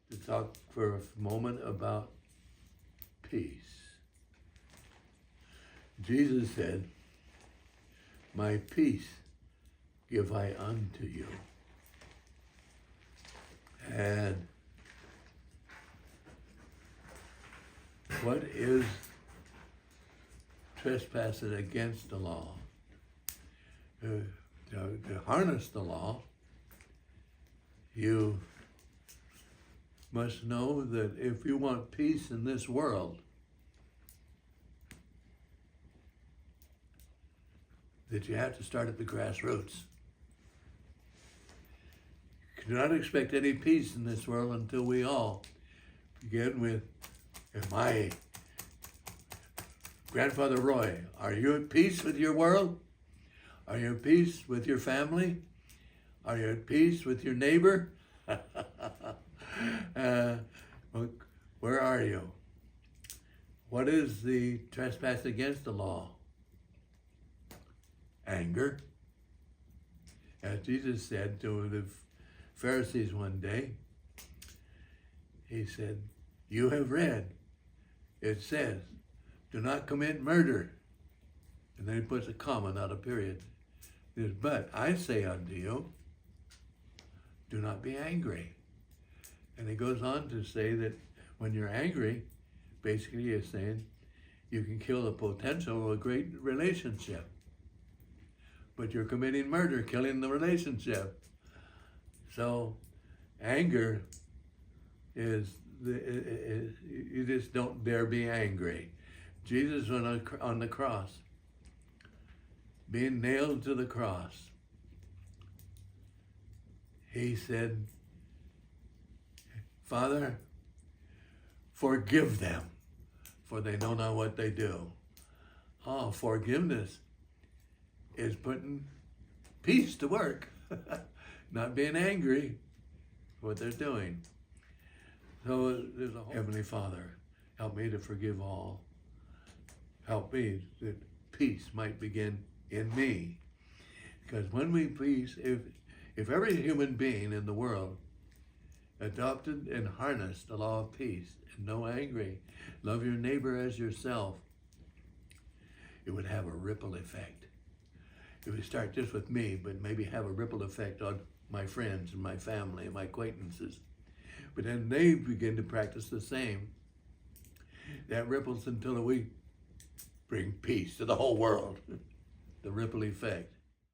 to talk for a moment about peace. Jesus said, "My peace give I unto you." And what is trespassing against the law? To harness the law, you must know that if you want peace in this world, that you have to start at the grassroots. You cannot expect any peace in this world until we all begin with, my grandfather Roy, are you at peace with your world? Are you at peace with your family? Are you at peace with your neighbor? Where are you? What is the trespass against the law? Anger. As Jesus said to the Pharisees one day, he said, "You have read, it says, do not commit murder." And then he puts a comma, not a period. He says, "But I say unto you, do not be angry." And he goes on to say that when you're angry, basically he is saying you can kill the potential of a great relationship. But you're committing murder, killing the relationship. So anger is, you just don't dare be angry. Jesus on the cross, being nailed to the cross, he said, "Father, forgive them, for they know not what they do." Oh, forgiveness is putting peace to work, not being angry for what they're doing. So there's a Heavenly Father, help me to forgive all. Help me that peace might begin in me. Because when we peace, if every human being in the world adopted and harnessed the law of peace and no angry, love your neighbor as yourself, it would have a ripple effect. It would start just with me, but maybe have a ripple effect on my friends and my family and my acquaintances. But then they begin to practice the same. That ripples until we bring peace to the whole world. The ripple effect.